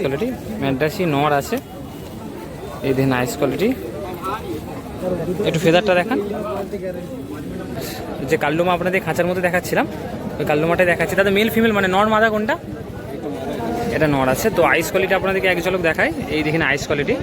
Quality Madrasi নর আছে, এই দেখেন নাইস কোয়ালিটি। একটু ফেদারটা দেখান। যে কাল্লুমা আপনাদের খাঁচার মধ্যে দেখাচ্ছিলাম, ওই কাল্লুমাটাই দেখাচ্ছি। দাদা মেল ফিমেল মানে নর মাদা কোনটা? এটা নর আছে। তো আইস কোয়ালিটি আপনাদেরকে এক ঝলক দেখাই। এই দেখেন আইস কোয়ালিটি।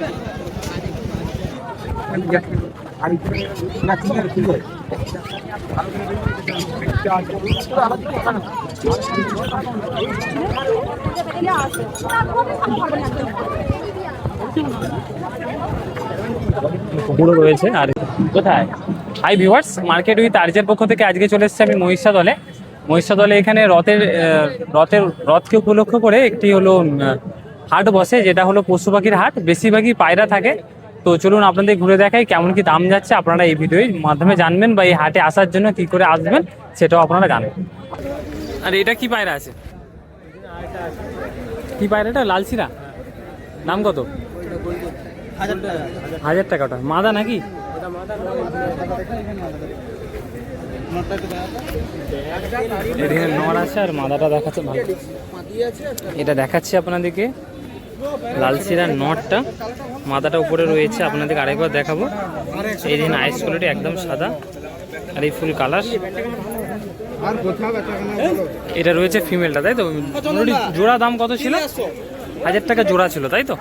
পুরো রয়েছে। আর কোথায় হাই ভিউয়ার্স, মার্কেট উইথ আরজের পক্ষ থেকে আজকে চলে এসেছে আমি মহিষাদলে। এখানে রথকে উপলক্ষ করে একটি হলো হাট বসে, যেটা হলো পশু পাখির হাট। বেশিরভাগই পায়রা থাকে। তো চলুন আপনাদের ঘুরে দেখাই কেমন কি দাম যাচ্ছে। আপনারা এই ভিডিওর মাধ্যমে জানবেন, বা এই হাটে আসার জন্য কি করে আসবেন সেটাও আপনারা জানবেন। আর এটা কি পায়রা আছে? কি পায়রাটা? লালচিরা। দাম কত? 1000 টাকা। ওটা মাদা নাকি? এদিকে নর আছে আর মাদাটা দেখাচ্ছে ভালো। এটা দেখাচ্ছি আপনাদেরকে লালচিরা নটটা, মাদাটা উপরে রয়েছে। আপনাদেরকে আরেকবার দেখাবো। এই দিন আইস কোয়ালিটি একদম সাদা, আর এই ফুল কালার। এটা রয়েছে ফিমেলটা, তাই তো? জোড়া দাম কত ছিল? 1000 টাকা জোড়া ছিল, তাই তো?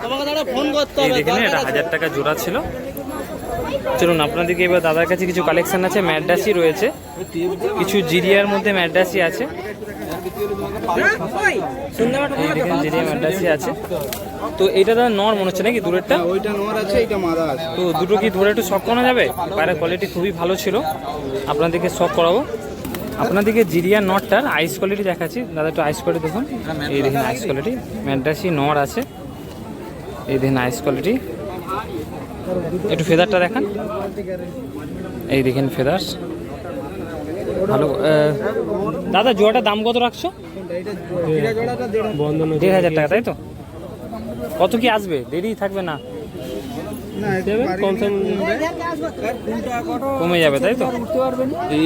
এই দেখেন এটা 1000 টাকা জোড়া ছিল। চলুন আপনাদেরকে এবার দাদার কাছে কিছু কালেকশন আছে। ম্যাড্রাসি রয়েছে, কিছু জিরিয়ার মধ্যে ম্যাড্রাসি আছে। এই দেখেন জিরিয়া ম্যাড্রাসি আছে। তো এইটা দাদা নর মনে হচ্ছে নাকি? দূরেরটা ওইটা নর আছে, এইটা মাদা আছে। তো দুটো কি ধরে একটু শক করা যাবে? পায়রার কোয়ালিটি খুবই ভালো ছিল, আপনাদেরকে শক করাবো। আপনাদেরকে জিরিয়া নটটার আইস কোয়ালিটি দেখাচ্ছি। দাদা একটু আইস কোয়ালিটি দেখুন। এই দেখেন আইস কোয়ালিটি, ম্যাড্রাসি নর আছে। এই দেখেন আইস কোয়ালিটি। একটু ফেদারটা দেখান। এই দেখেন ফেদার ভালো। দাদা জোড়াটার দাম কত রাখছো? 1500 টাকা, তাই তো? কত কি আসবে? দেরি থাকবে না? কমে যাবে, তাই তো?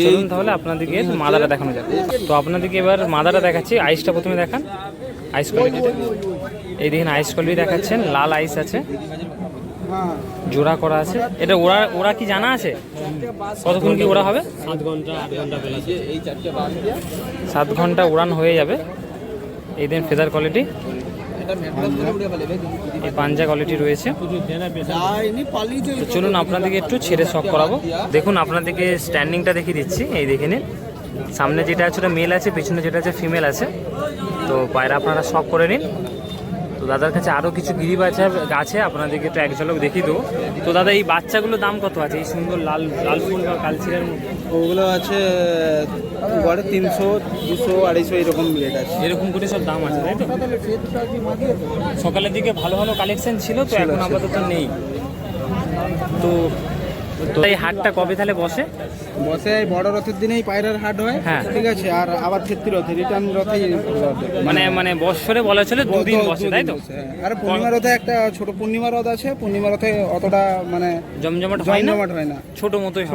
চলুন তাহলে আপনাদেরকে মাদাটা দেখানো যাবে। তো আপনাদেরকে এবার মাদাটা দেখাচ্ছি। আইসটা প্রথমে দেখান, আইস কোয়ালিটিটা। এই দেখেন আইস কোয়ালিটি দেখাচ্ছেন, লাল আইস আছে, জোড়া করা আছে। এটা ওরা কি জানা আছে কতক্ষণ কি ওরা হবে? 7 ঘন্টা 8 ঘন্টা 7 ঘন্টা উড়ান হয়ে যাবে। এই দেন ফেদার কোয়ালিটি, এই পাঞ্জা কোয়ালিটি রয়েছে। চলুন আপনাদেরকে একটু ছেড়ে শক করাবো। দেখুন আপনাদেরকে স্ট্যান্ডিংটা দেখিয়ে দিচ্ছি। এই দেখে নিন, সামনে যেটা আছে ওটা মেল আছে, পেছনে যেটা আছে ফিমেল আছে। তো পায়রা আপনারা শক করে নিন। তো দাদার কাছে আরও কিছু গিরিবাজ আছে, আপনাদেরকে একটু এক ঝলক দেখিয়ে দেবো। তো দাদা এই বাচ্চাগুলোর দাম কত আছে? এই সুন্দর লাল লাল ফুল বা কালচিরার ওগুলো আছে গড়ে 300, 200, 250 এরকম রেট আছে। এরকম করে সব দাম আছে, তাই তো? সকালের দিকে ভালো ভালো কালেকশন ছিল, তো এখন আপাতত নেই। তো এই হাটটা কবে তাহলে বসে? এই বড় রথের দিনেই পায়রার হাট হয়। হ্যাঁ, ঠিক আছে। আর আবার ক্ষেত্রে রথে রিটার্ন রথে মানে বৎসরে বলা চলে 2 দিন বসে, তাই তো? আর পূর্ণিমা রথে একটা ছোট পূর্ণিমা রথ আছে। পূর্ণিমা রথে অতটা মানে জমজমাট হয় না, ছোট মতোই।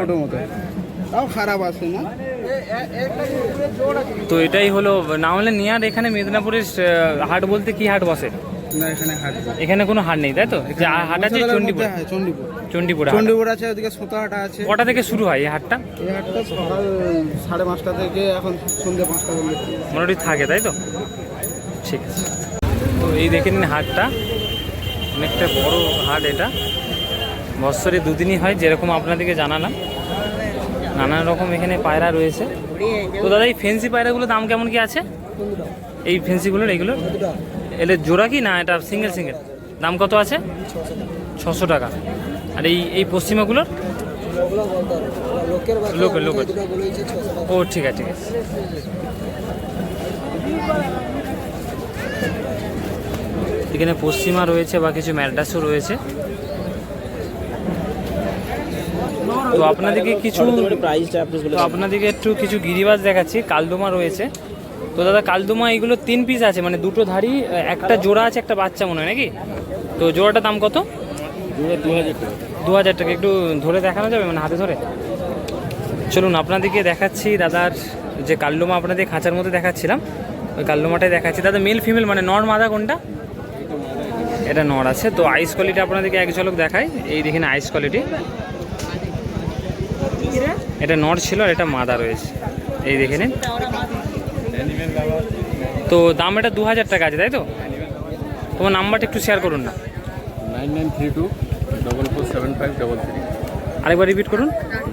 তাও খারাপ আছে না। তো এটাই হলো। না হলে নিয়ার এখানে মেদিনীপুরের হাট বলতে কি হাট বসে? না, এখানে কোনো হাট নেই, তাই তো? হাট আছে চণ্ডীপুর। চণ্ডীপুর আছে, ওদিকে সুতাহাটা আছে। কটা থেকে শুরু হয় এই হাটটা? এই হাটটা সকাল 5:30 থেকে এখন সন্ধ্যে 5টা পর্যন্ত মোটামুটি থাকে, তাই তো? ঠিক আছে। তো এই দেখে নিন হাটটা, অনেকটা বড় হাট এটা। বৎসরে 2 দিনই হয়, যেরকম আপনাদেরকে জানালাম। নানান রকম এখানে পায়রা রয়েছে। তো দাদা এই ফেন্সি পায়রাগুলোর দাম কেমন কি আছে? এই ফেন্সিগুলোর এইগুলোর এলে জোড়া কি না এটা সিঙ্গেল দাম কত আছে? 600 টাকা। আর এই পশ্চিমাগুলোর লোকের ও ঠিক আছে। এখানে পশ্চিমা রয়েছে বা কিছু ম্যাড্রাসও রয়েছে। তো আপনাদেরকে একটু কিছু গিরিবাজ দেখাচ্ছি। কালদমা রয়েছে। তো দাদা কালদমা এইগুলো 3 পিস আছে, মানে দুটো ধাড়ি, একটা জোড়া আছে, একটা বাচ্চা মনে হয় নাকি? তো জোড়াটার দাম কত? 2000 টাকা। একটু ধরে দেখানো যাবে, মানে হাতে ধরে? চলুন আপনাদেরকে দেখাচ্ছি দাদার যে কাল্লুমা আপনাদের খাঁচার মধ্যে দেখাচ্ছিলাম, ওই কাল্লুমাটাই দেখাচ্ছি। দাদা মেল ফিমেল মানে নর মাদা কোনটা? এটা নর আছে। তো আইস কোয়ালিটি আপনাদেরকে এক ঝলক দেখাই। এই দেখেন আইস কোয়ালিটি, এটা নর ছিল আর এটা মাদা রয়েছে, এই দেখে নিন। তো দাম এটা 2000 টাকা আছে, তাই তো? তোমার নাম্বারটা একটু শেয়ার করুন না। 9932 আরেকবার রিপিট করুন।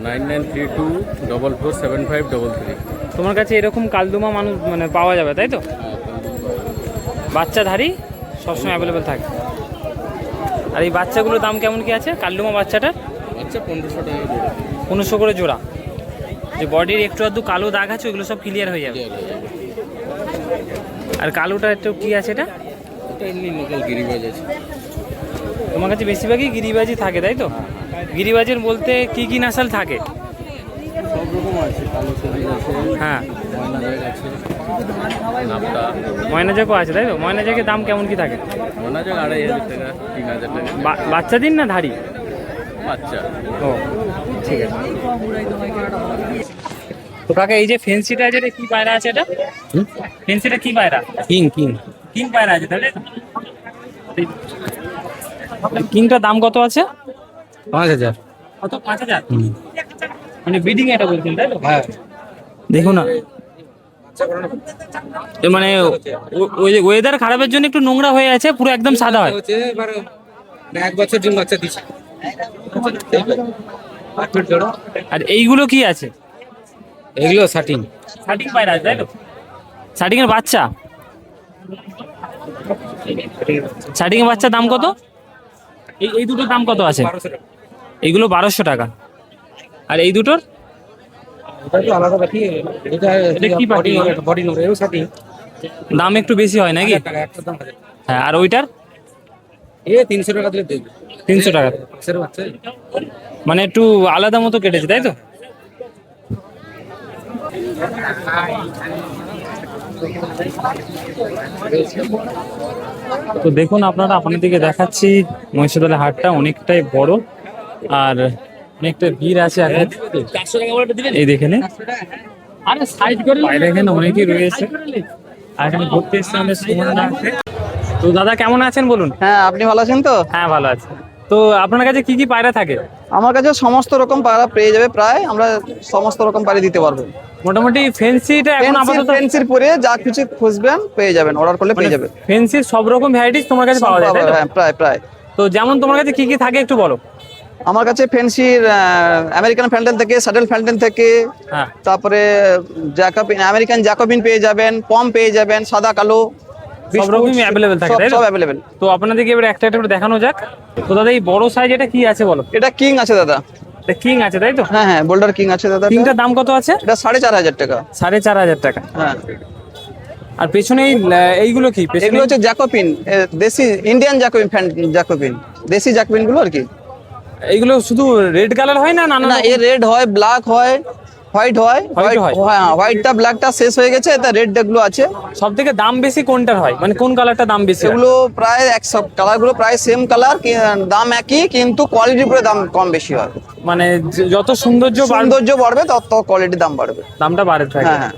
9932 তোমার কাছে এরকম কালদুমা মানুষ মানে পাওয়া যাবে, তাই তো? বাচ্চাধারী সবসময় অ্যাভেলেবেল থাকে। আর এই বাচ্চাগুলোর দাম কেমন কি আছে? কালদুমা বাচ্চাটার আচ্ছা 1500 টাকা জোড়া। 1500 করে জোড়া। যে বডির একটু আধটু কালো দাগ আছে ওইগুলো সব ক্লিয়ার হয়ে যাবে। আর কালোটা একটু কি আছে এটা? এটা এমনি লোকাল গিরিবাজ আছে। তোমার কাছে বেশিরভাগই গিরিবাজি থাকে, তাই তো? গিরিবাজের বলতে কি কি নাসাল থাকে? সব রকম আছে, কালো সবুজ আছে, হ্যাঁ, ময়না জায়গা আছে, নাপটা। ময়না জ্যাকও আছে, তাই তো? ময়না জ্যাকের দাম কেমন কি থাকে? ময়না জায়গা 2500 টাকা, 3000 টাকা। বাচ্চা দিন না ধাড়ি? আচ্ছা ও ঠিক আছে। তো কাকা এই যে ফেন্সিটা আছে, এটা কি পায়রা আছে? এটা ফেন্সিটা কি পায়রা? কিং কিং পায়রা আছে, তাহলে কিংটার দাম কত আছে? 5000। কত? 5000? মানে বিডিং এটা বলছেন, তাই তো? হ্যাঁ দেখো না, এ মানে ওই যে ওয়েদার খারাপের জন্য একটু নোংরা হয়ে আছে, পুরো একদম সাদা হয়। এবার 1 বছর ডিম বাচ্চা দিচ্ছে। আর এইগুলো কি আছে? এগুলো শাটিং পায়রা আছে, তাই তো? শাটিং এর বাচ্চা, শাটিং এর বাচ্চার দাম কত? এই দুটোর দাম কত আছে? এইগুলো 1200 টাকা। আর এই দুটোর আলাদা বাকি। এটা কি পাখি? বডি নোরে শাটিং দাম একটু বেশি হয় নাকি? হ্যাঁ, আর ওইটার 300 টাকা দিলে দেবে। 300 টাকা। সের বাচ্চা মানে একটু আলাদা মতো কেটেছে, তাই তো? তো দেখুন আপনারা, আপনাদেরকে দেখাচ্ছি মহিষাদলের হাটটা অনেকটাই বড় আর অনেকটা ভিড় আছে এখন। এই দেখে নিন, বাইরে এখানে অনেকেই রয়েছে আর এখানে ঘুরতে এসছে আমাদের সুমনদা আছে। তো দাদা কেমন আছেন বলুন? হ্যাঁ, আপনি ভালো আছেন তো? হ্যাঁ ভালো আছে। তো আপনার কাছে কি কি পায়রা থাকে? আমার কাছে সমস্ত রকম পায়রা পেয়ে যাবে, প্রায় আমরা সমস্ত রকম পায়রা দিতে পারবো। মোটামুটি ফেন্সিটা এখন আপাতত ফেন্সির পরে যা কিছু খুঁজবেন পেয়ে যাবেন, অর্ডার করলে পেয়ে যাবেন। ফেন্সির সব রকম ভ্যারাইটিস তোমার কাছে পাওয়া যায়, তাই তো? হ্যাঁ, প্রায়। তো যেমন তোমার কাছে কি কি থাকে একটু বলো। আমার কাছে ফেন্সির আমেরিকান ফ্যান্টেন থেকে, স্যাডেল ফ্যান্টেন থেকে, হ্যাঁ, তারপরে জ্যাকবিন, আমেরিকান জ্যাকবিন পেয়ে যাবেন, পম পেয়ে যাবেন, সাদা কালো, সব রকমই অ্যাভেলেবেল থাকে, তাই তো? সব অ্যাভেলেবেল। তো আপনাদেরকে এবার একটা একটা করে দেখানো যাক। তো দাদা এই বড় সাইজ এটা কি আছে বলো? এটা কিং আছে দাদা। এটা কিং আছে, তাই তো? হ্যাঁ, বোল্ডার কিং আছে দাদা। কিংটার দাম কত আছে? এটা 4500 টাকা। 4500 টাকা। হ্যাঁ। আর পেছনে এইগুলো কি? পেছনে এগুলো হচ্ছে জ্যাকোপিন, দেশি ইন্ডিয়ান জ্যাকোপিন দেশি জ্যাকোপিন গুলো আর কি। এইগুলো শুধু রেড কালার হয় না? না না, এ রেড হয়, ব্ল্যাক হয়, হোয়াইট হয়। White হয়? হ্যাঁ, হোয়াইটটা ব্ল্যাকটা শেষ হয়ে গেছে, এটা রেড গুলো আছে। সব থেকে দাম বেশি কোনটার হয়, মানে কোন কালারটা দাম বেশি হয়? এগুলো প্রায় সব কালার গুলো প্রায় সেম কালার, দাম একই, কিন্তু কোয়ালিটির উপরে দাম কম বেশি হয়। মানে যত সৌন্দর্য সৌন্দর্য বাড়বে তত কোয়ালিটির দাম বাড়বে। দামটা বাড়ে থাকে। হ্যাঁ।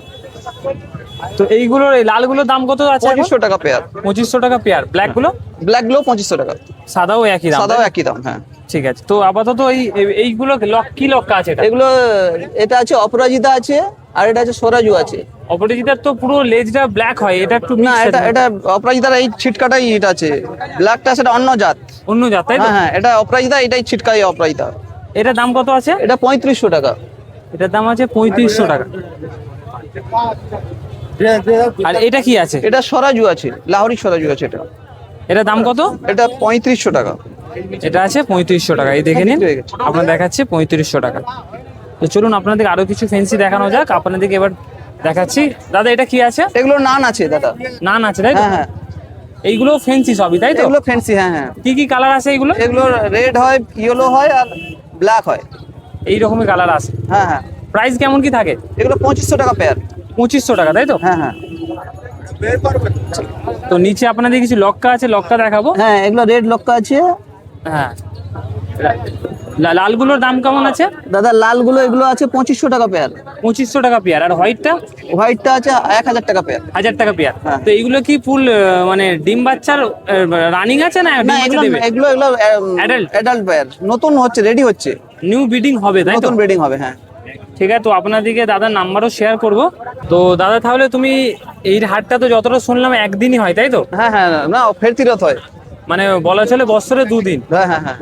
তো এইগুলোর এই লালগুলোর দাম কত আছে? 2500 টাকা পেয়ার। 2500 টাকা পেয়ার। ব্ল্যাক গুলো? ব্ল্যাক গুলো 2500 টাকা। সাদাও একই দাম? সাদাও একই দাম, হ্যাঁ। ঠিক আছে। তো আপাতত এইগুলো কি লক্কা আছে এটা? এগুলো এটা আছে অপরাজিতা আছে, আর এটা আছে স্বরাজু আছে। অপরাজিতার তো পুরো লেজটা ব্ল্যাক হয়, এটা একটু না, mixed আছে। এটা অপরাজিতার এই ছিটকাটাই এটা আছে, ব্ল্যাকটা সেটা অন্য জাত। অন্য জাত, তাই তো? হ্যাঁ, এটা অপরাজিতা, এটাই ছিটকাই অপরাজিতা। এটার দাম কত আছে? এটা 3500 টাকা। এটার দাম আছে 3500 টাকা। আর এটা কি আছে? এটা স্বরাজু আছে, লাহোরি স্বরাজু আছে এটা। এটার দাম কত? এটা 3500 টাকা। এটা আছে 3500 টাকা। এই দেখে নিন, আপনার দেখাচ্ছে 3500 টাকা। তো চলুন আপনাদের আরো কিছু ফেন্সি দেখানো যাক। আপনাদেরকে এবার দেখাচ্ছি। দাদা এটা কি আছে? এগুলো নান আছে দাদা। নান আছে, তাই তো? হ্যাঁ। এইগুলো ফেন্সি সবই, তাই তো? এগুলো ফ্যান্সি, হ্যাঁ। কি কি কালার আছে এইগুলো? এগুলো রেড হয়, ইয়েলো হয়, আর ব্ল্যাক হয়। এই রকমের কালার আছে। হ্যাঁ। প্রাইস কেমন কি থাকে? এগুলো 2500 টাকা পেয়ার। 2500 টাকা, তাই তো? হ্যাঁ। তো নিচে আপনাদের কিছু লক্কা আছে, লক্কা দেখাবো। হ্যাঁ, এগুলো রেড লক্কা আছে। হ্যাঁ, লালগুলোর দাম কেমন আছে? দাদা লালগুলো এগুলো আছে 2500 টাকা পেয়ার, 2500 টাকা পেয়ার। আর হোয়াইটটা? হোয়াইটটা আছে 1000 টাকা পেয়ার। 1000 টাকা পেয়ার। হ্যাঁ। তো এইগুলো কি ফুল মানে ডিম বাচ্চার রানিং আছে না না ডিম বাচ্চা এগুলো দেবে? এগুলো এগুলো Adult? অ্যাডাল্ট পেয়ার, নতুন হচ্ছে, রেডি হচ্ছে, নিউ ব্রিডিং হবে তাই তো? নতুন ব্রিডিং হবে। হ্যাঁ ঠিক আছে, তো আপনাদেরকে দাদার নাম্বারও শেয়ার করব। তো দাদা তাহলে তুমি এই হাটটা তো যতটা শুনলাম একদিনই হয় তাই তো? হ্যাঁ হ্যাঁ, না ফের তিরত হয়। মানে বলা চলে বছরে 2 দিন। হ্যাঁ হ্যাঁ হ্যাঁ।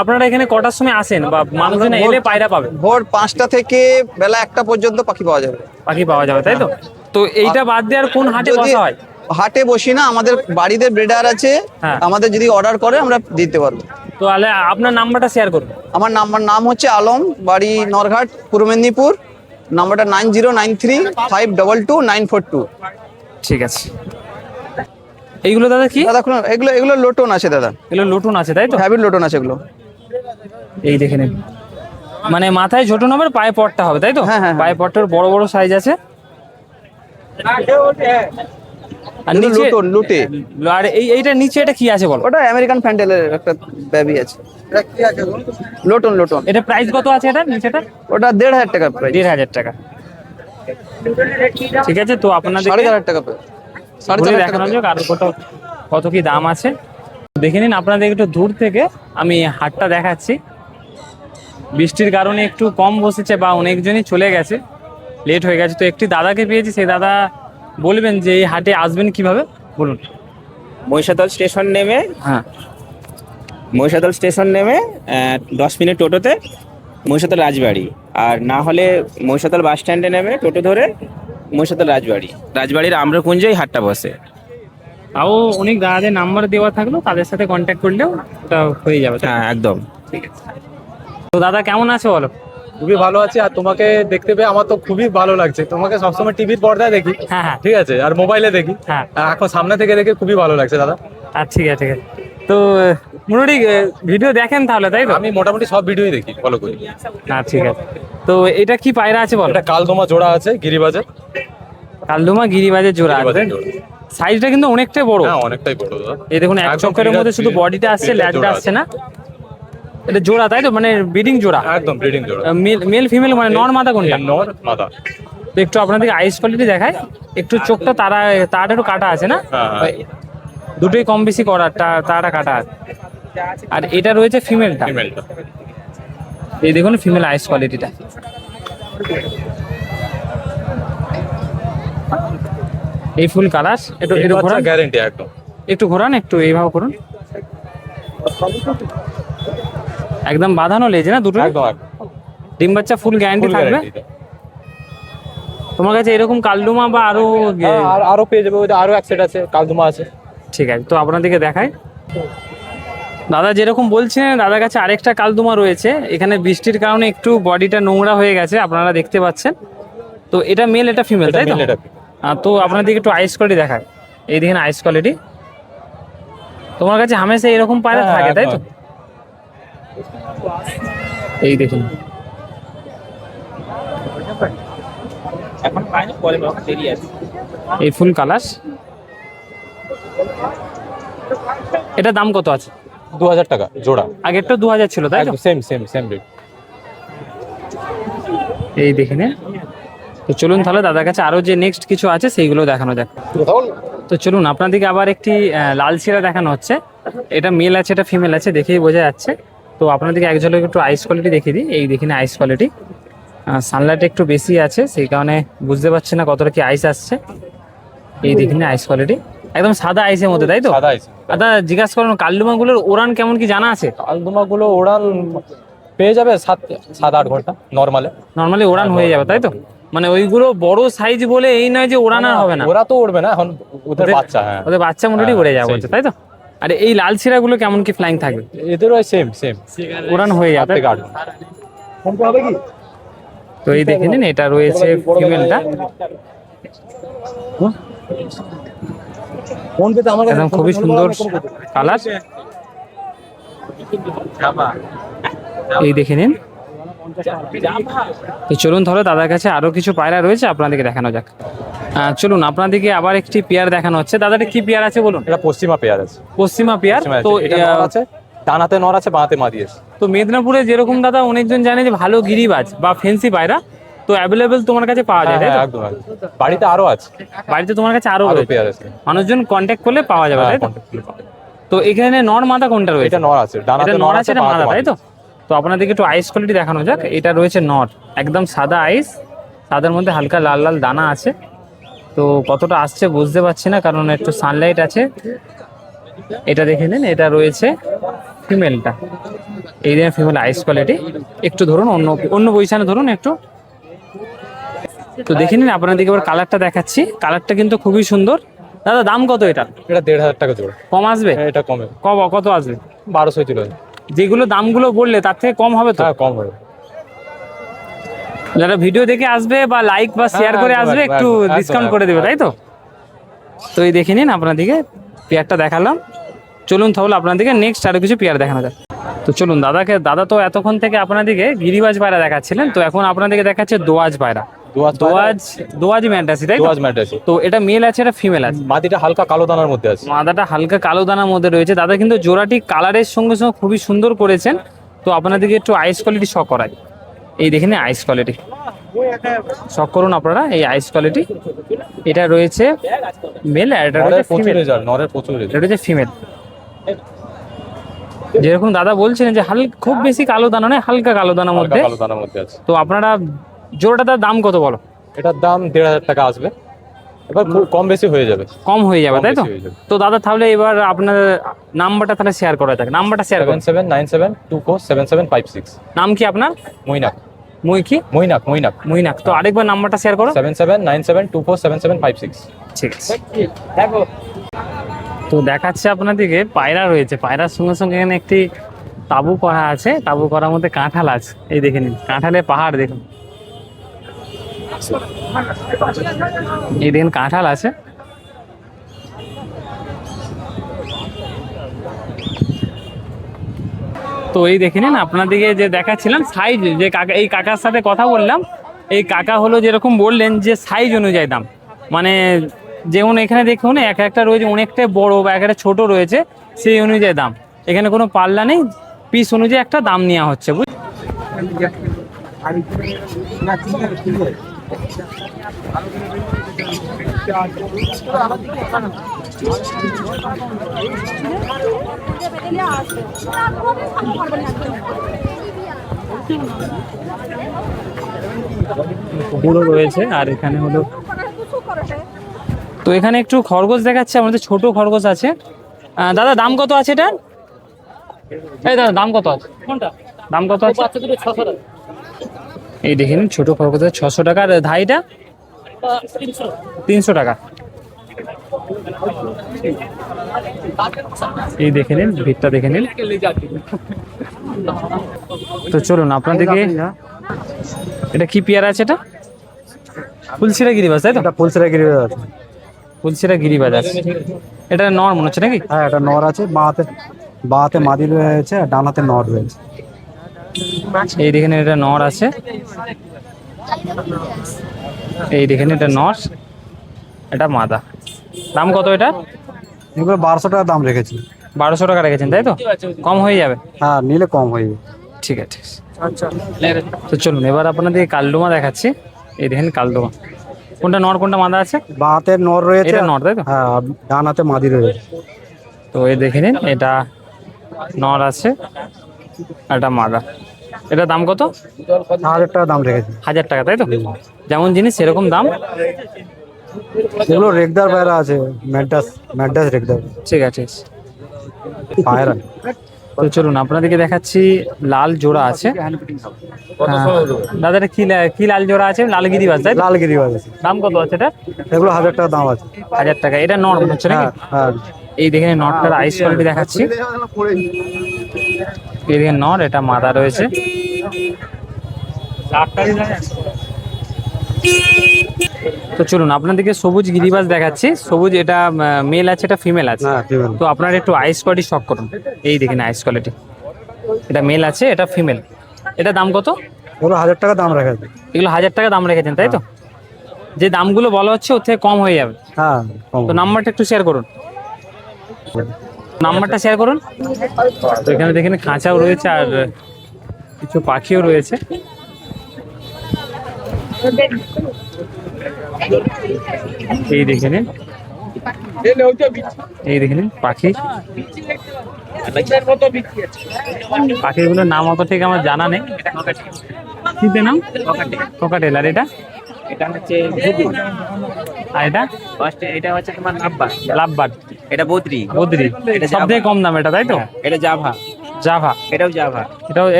আপনারা এখানে কটার সময় আসেন বা মানুষজন এলে পায়রা পাবে? ভোর 5টা থেকে বেলা 1টা পর্যন্ত পাখি পাওয়া যাবে। পাখি পাওয়া যাবে তাই তো? তো এইটা বাদ দিয়ে আর কোন হাটে যদি বসা হয়? হাটে বসি না, আমাদের বাড়িতে ব্রিডার আছে, হ্যাঁ। আমাদের যদি অর্ডার করে আমরা দিতে পারবো। তো তাহলে আপনার নাম্বারটা শেয়ার করুন। আমার নাম হচ্ছে আলম, বাড়ি নরঘাট, পূর্ব মেদিনীপুর। নাম্বারটা 9093522942। ঠিক আছে। এইগুলো দাদা কি? দাদা এগুলো এগুলো লোটন আছে দাদা, এগুলো নতুন আছে তাই তো? হ্যাবিট লোটন আছে এগুলো। এই দেখে নিন, মানে মাথায় ছোট হবে, পায়ে পটটা হবে তাই তো? হ্যাঁ, হ্যাঁ, পায়ে পটটার বড় বড় সাইজ আছে। আর এগুলো নিচে লোটন লুটে। আর এইটা নিচে এটা কি আছে বলো? ওটা আমেরিকান ফ্যান্ডেলের একটা বেবি আছে। এটা কি আছে বল? লোটন লোটন। এটা প্রাইস কত আছে এটা নিচেটা? ওটা 1500 টাকা প্রাইস। 1500 টাকা। ঠিক আছে, তো আপনাদের 4500 টাকা প্রাইস। 4500 টাকা দেখানো যাক আরো কত কি দাম আছে দেখে নিন। আপনাদের একটু দূর থেকে আমি হাটটা দেখাচ্ছি। বৃষ্টির কারণে একটু কম বসেছে বা অনেকজনই চলে গেছে, লেট হয়ে গেছে। তো একটি দাদাকে পেয়েছি, সেই দাদা বলবেন যে এই হাটে আসবেন কিভাবে, বলুন। মহিষাদল স্টেশন নেমে হ্যাঁ, 10 মিনিট টোটোতে মহিষাদল রাজবাড়ি, আর না হলে মহিষাদল বাস স্ট্যান্ডে নেমে টোটো ধরে মহিষাদল রাজবাড়ির আম্রকুঞ্জে এই হাটটা বসে। তাও অনেক দাদাদের নাম্বার দেওয়া থাকলো, তাদের সাথে কন্ট্যাক্ট করলেও ওটা হয়ে যাবে। হ্যাঁ একদম। তো দাদা কেমন আছে বলো? খুবই ভালো আছে। আর তোমাকে দেখতে পেয়ে আমার তো খুবই ভালো লাগছে। তোমাকে সবসময় টিভির পর্দায় দেখি, হ্যাঁ হ্যাঁ ঠিক আছে, আর মোবাইলে দেখি, হ্যাঁ। আর এখন সামনে থেকে দেখে খুবই ভালো লাগছে দাদা। ঠিক আছে ঠিক আছে। তো মোটামুটি ভিডিও দেখেন তাহলে তাই তো? আমি মোটামুটি সব ভিডিওই দেখি, ফলো করি। ঠিক আছে। তো এটা কি পায়রা আছে বলো? এটা কালদমা জোড়া আছে, গিরিবাজের। কালদমা গিরিবাজের জোড়া আছে। গিরিবাজের জোড়া। সাইজটা কিন্তু অনেকটাই বড়। হ্যাঁ অনেকটাই বড় দাদা। এই দেখুন এক একদম চক্করের মধ্যে শুধু বডিটা আসছে, breeder ল্যাজটা জোড়া আসছে না। এটা জোড়া তাই তো, মানে ব্রিডিং জোড়া? একদম ব্রিডিং জোড়া। মেল ফিমেল মানে নর মাদা কোনটা? নর মাদা। তো একটু আপনাদেরকে আইস কোয়ালিটি দেখায়। একটু চোখটা তারা একটু কাটা আছে না? হ্যাঁ। দুটোই কম বেশি করার, তারা কাটা আছে। আর এটা রয়েছে ফিমেলটা। ফিমেলটা। এই দেখুন ফিমেল আইস কোয়ালিটিটা। এই ফুল কালার একটু এই একটু বাচ্চা ঘোরান, গ্যারান্টি একদম। একটু ঘোরান, একটু এইভাবে করুন। একদম বাঁধানো লেজে না দুটো? একদম একদম। ডিম বাচ্চা ফুল গ্যারান্টি Full থাকবে। guarantee। তোমার কাছে এরকম কালডুমা বা আরো হ্যাঁ, আরো পেয়ে যাবে, ওই আরো এক সেট আছে, কালদমা আছে। ঠিক আছে, তো আপনাদেরকে দেখায়। দাদা যেরকম বলছিলেন, দাদার কাছে আরেকটা কালদুমা রয়েছে। এখানে বৃষ্টির কারণে একটু বডিটা নোংরা হয়ে গেছে, আপনারা দেখতে পাচ্ছেন। তো এটা মেল, এটা ফিমেল এটা তাই তো? male, এটা female। তো আপনাদেরকে একটু আইস কোয়ালিটি দেখায়। এই দেখেন আইস কোয়ালিটি। তোমার কাছে হামেশা এরকম পায়রা হ্যাঁ, থাকে তাই তো? একদম। এই দেখুন, এখন পাইনি, পরে দেরি আছে। এই ফুল কালার। এটা দাম কত আছে? 2000 টাকা জোড়া। আগেরটা 2000 ছিল তাই তো? একদম সেম রেট। এই দেখে নিন। তো চলুন তাহলে দাদার কাছে আরো যে নেক্সট কিছু আছে সেইগুলো দেখানো যাক। তো চলুন, আপনাদেরকে আবার একটি লাল শিরা দেখানো হচ্ছে। এটা মেল আছে, এটা ফিমেল আছে, দেখেই বোঝা যাচ্ছে। তো আপনাদেরকে এক ঝলক একটু আইস কোয়ালিটি দেখিয়ে দিই। এই দেখে আইস কোয়ালিটি। সানলাইট একটু বেশি আছে, সেই কারণে বুঝতে পারছি না কতটা কি আইস আসছে। এই দেখে আইস কোয়ালিটি একদম সাদা আইসের মধ্যে তাই তো? সাদা আইস। দাদা জিজ্ঞাসা করুন, কালডুমাগুলোর ওড়ান কেমন কি জানা আছে? কালদমা গুলো ওড়ান পেয়ে যাবে 7-8 ঘন্টা নরমালে। নর্মালি ওড়ান হয়ে যাবে তাই তো? মানে ওইগুলো বড় সাইজ বলে এই নয় যে ওড়ান আর হবে না। ওরা তো উড়বে না এখন, ওদের বাচ্চা। হ্যাঁ, ওদের বাচ্চা মোটামুটি হ্যাঁ, উড়ে যাবে সেই। বলছে তাই তো? আর এই লাল শিরাগুলো কেমন কি ফ্লাইং থাকবে? এদেরও সেম উড়ান হয়ে যাবে। তো এই দেখে নিন, এটা রয়েছে ফিমেলটা। একদম খুবই সুন্দর কালার। এই দেখে নিন। তো চলুন তাহলে দাদার কাছে আরো কিছু পায়রা রয়েছে, আপনাদেরকে দেখানো যাক। চলুন, আপনাদেরকে আবার একটি পেয়ার দেখানো হচ্ছে। দাদাটা কি পেয়ার আছে বলুন? এটা পশ্চিমা পেয়ার আছে। পশ্চিমা পেয়ার। তো এটা নর আছে, ডান হাতে নর আছে, বাঁ হাতে মাদি আছে। তো মেদিনীপুরে যেরকম দাদা অনেকজন জানে যে ভালো গিরিবাজ বা ফেন্সি পায়রা তো অ্যাভেলেবেল তোমার কাছে পাওয়া যায়, তাই তো? একদম একদম। বাড়িতে আরো আছে, বাড়িতে তোমার কাছে আরো আরো রয়েছে, পেয়ার আছে। মানুষজন কন্ট্যাক্ট করলে পাওয়া যাবে, তাই তো? contact করলে পাবে। তো এখানে নর মাদা কোনটা রয়েছে? এটা নর আছে, ডান এটা হাতে নর আছে, এটা বাঁ হাতে মাদা, তাই তো? তো আপনাদেরকে একটু আইস কোয়ালিটি দেখানো যাক। এটা রয়েছে নর, একদম সাদা আইস, সাদার মধ্যে হালকা লাল লাল দানা আছে। তো কতটা আসছে বুঝতে পারছি না, কারণ একটু সানলাইট আছে। এটা দেখে নিন, এটা রয়েছে ফিমেলটা, এই যে ফিমেল আইস কোয়ালিটি। একটু ধরুন, অন্য অন্য পজিশনে ধরুন একটু। তো দেখে নিন, আপনাদেরকে এবার কালারটা দেখাচ্ছি। কালারটা কিন্তু খুবই সুন্দর। দাদা দাম কত এটা? এটা 1,500 টাকা জোড়া। কম আসবে? এটা কমে, কত আসবে? 1200 ছিল। যেগুলো দামগুলো বললে তার থেকে কম হবে তো? হ্যাঁ কম হবে। যারা ভিডিও দেখে আসবে বা লাইক বা শেয়ার করে একদম, আসবে, একদম, একটু একদম, ডিসকাউন্ট একদম, করে দেবে, তাই তো? তো এই দেখে নিন, আপনাদেরকে পেয়ারটা দেখালাম। চলুন তাহলে আপনাদেরকে নেক্সট আরো কিছু পেয়ার দেখানো যায়। তো চলুন, দাদা তো এতক্ষণ থেকে আপনাদেরকে গিরিবাজ পায়রা দেখাচ্ছিলেন, তো এখন আপনাদেরকে দেখাচ্ছে দোয়াজ পায়রা। দোয়াজ ম্যান্টাসি, তাই তো? দোয়াজ ম্যাট আছে। তো এটা মেল আছে, এটা ফিমেল আছে। মাদিটা হালকা কালো দানার মধ্যে আছে। মাদাটা হালকা কালো দানার মধ্যে রয়েছে। দাদা কিন্তু জোড়াটি কালারের সঙ্গে সঙ্গে খুবই সুন্দর করেছেন। তো আপনাদেরকে একটু আইস কোয়ালিটি শখ করাই। এই দেখেন আইস কোয়ালিটি, শখ করুন আপনারা এই আইস কোয়ালিটি। এটা রয়েছে মেল, আর এটা নরের রয়েছে প্রচুর ফিমেল। রেজাল্ট, নরের প্রচুর রেজাল্ট। এটা রয়েছে ফিমেল। যেরকম দাদা বলছিলেন যে খুব বেশি কালো দানা নয়, হালকা কালো দানার হালকা মধ্যে। কালো দানার মধ্যে আছে। তো আপনারা জোড়াটার দাম কত বলো? এটার দাম 1,500 টাকা আসবে। এবার কম বেশি হয়ে যাবে। কম হয়ে যাবে, কম তাই তো? বেশি হয়ে যাবে। তো দাদা তাহলে এবার আপনার নাম্বারটা তাহলে শেয়ার করা যাক। নাম্বারটা শেয়ার করুন। 7797247756। নাম কি আপনার? মইনাক। মইনাক। মইনাক। মইনাক। তো আরেকবার নাম্বারটা শেয়ার করো। 7797247756। ঠিক আছে। তো দেখাচ্ছে আপনাদেরকে পায়রা রয়েছে, পায়রার সঙ্গে সঙ্গে এখানে একটি তাঁবু করা আছে, তাঁবু করার মধ্যে কাঁঠাল আছে। এই দেখে নিন, কাঁঠালের পাহাড় দেখুন। এই দেখেন কাঁঠাল আছে। তো এই দেখে নিন, আপনাদেরকে যে দেখাচ্ছিলাম সাইজ, যে কাকা, এই কাকার সাথে কথা বললাম, এই কাকা হলো যেরকম বললেন যে সাইজ অনুযায়ী দাম, মানে যেমন এখানে দেখুন একটা রয়েছে অনেকটা বড় বা একটা ছোট রয়েছে, সেই অনুযায়ী দাম। এখানে কোনো পাল্লা নেই, পিস অনুযায়ী একটা দাম নেওয়া হচ্ছে, বুঝ। কুকুরও রয়েছে, আর এখানে হলো, তো এখানে একটু খরগোশ দেখাচ্ছে, আমাদের ছোট খরগোশ আছে। দাদা দাম কত আছে এটা? এই দাদা দাম কত আছে? দাম কত আছে? এই দেখেন ছোট খরগোশ 600 টাকা। আর ধাইটা 300 টাকা। এই দেখে নিন, ভিড়টা দেখে নিন। তো চলুন আপনাদেরকে, এটা কি পেয়ারা আছে? এটা ফুলশিরা গিরিবাজ, তাই তো? এটা ফুলসেরা গিরিবাজ আছে। ফুলশিরা গিরিবাজ আছে। এটা নর মনে হচ্ছে নাকি? হ্যাঁ এটা নর আছে, বাঁ হাতে মাদি রয়েছে, আর ডান হাতে নর রয়েছে। এই দেখেন এটা নর আছে, এই দেখেন এটা নর, এটা মাদা। দাম কত এটা? এগুলো 1200 টাকা দাম রেখেছি। 1200 টাকা রেখেছেন, তাই তো? কম হয়ে যাবে? হ্যাঁ নিলে কম হয়ে যাবে। ঠিক আছে। তো চলুন এবার আপনাদের কালডোমা দেখাচ্ছি। এই দেখেন কালডোমা, কোনটা নর কোনটা মাদা আছে? বাঁ হাতে নর রয়েছে, এটা নর, তাই তো? হ্যাঁ আর ডান হাতে মাদি রয়েছে। তো এই দেখে নিন, এটা নর আছে, আর এটা মাদা। এটা দাম কত? 1000 টাকা দাম রেখেছি। 1000 টাকা, তাই তো? যেমন জিনিস সেরকম দাম। এগুলো রেগদার পায়রা আছে, ম্যাডাস রেগদার ঠিক আছে। পায়রা। তো চলুন আপনাদেরকে দেখাচ্ছি, লাল জোড়া আছে। দাদা এটা কি লাল জোড়া আছে? লাল গিরিবাজ, তাই তো? লাল গিরিবাজ আছে। দাম কত আছে এটা? এগুলো 1000 টাকা দাম আছে। 1000 টাকা। এটা নর মনে হচ্ছে নাকি? হ্যাঁ হ্যাঁ। এই দেখেন নটটার আইস কোয়ালিটি দেখাচ্ছি। এই দেখেন নর, এটা মাদা রয়েছে। তো চলুন আপনাদেরকে সবুজ গিরিবাজ দেখাচ্ছি। সবুজ, এটা মেল আছে, এটা ফিমেল আছে। হ্যাঁ ফিমেল। তো আপনারা একটু আইস কোয়ালিটি শক করুন। এই দেখেন আইস কোয়ালিটি, এটা মেল আছে, এটা ফিমেল। এটা দাম কত? এগুলো 1000 টাকা দাম রেখেছি। এগুলো 1000 টাকা দাম রেখেছেন, তাই তো? যে দামগুলো বলা হচ্ছে ওর থেকে কম হয়ে যাবে। হ্যাঁ কম। তো নাম্বারটা একটু শেয়ার করুন। নাম্বারটা শেয়ার করুন। তো এখানে দেখেন খাঁচাও রয়েছে আর কিছু পাখিও রয়েছে। এই দেখে নিন, এই দেখে নিন পাখি। পাখিগুলোর নাম অত ঠিক আমার জানা নেই। কি নাম? ককাটেল। আর এটা? এটা হচ্ছে ঘুঘু। আর এটা? এটা হচ্ছে তোমার লাভবার্ড। লাভবার্ড। এটা বদ্রি। বদ্রি। এটা সব থেকে কম দাম এটা, তাই তো? এটা জাভা। জাভা। এটাও জাভা।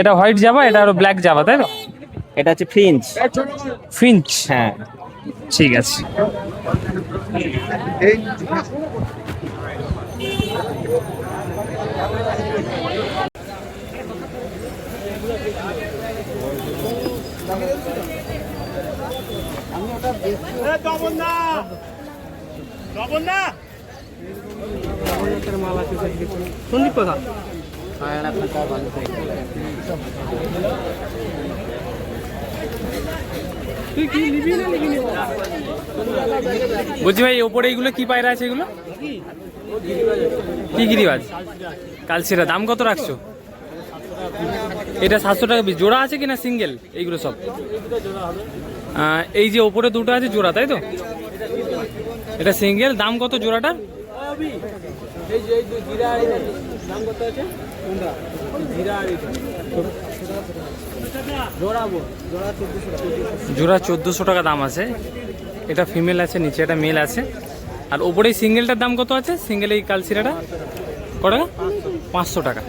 এটা হোয়াইট জাভা, এটা আরো ব্ল্যাক জাভা, তাই তো? এটা হচ্ছে ফ্রিঞ্চ। ফিঞ্চ। হ্যাঁ, ঠিক আছে। বলছি ভাই, ওপরে এইগুলো কি পায়রা আছে? এগুলো কি গিরিবাজ? কালচিরা। দাম কত রাখছো? এটা 700 টাকা পিস। জোড়া আছে কিনা সিঙ্গেল? এইগুলো সব এই যে ওপরে দুটো আছে জোড়া, তাই তো? এটা সিঙ্গেল। দাম কত জোড়াটা? জোড়া 1400 টাকা দাম আছে। এটা ফিমেল আছে, নিচে এটা মেল আছে। আর ওপরে সিঙ্গেলটার দাম কত আছে? সিঙ্গেল এই কালচিরাটা কত টাকা? 500 টাকা।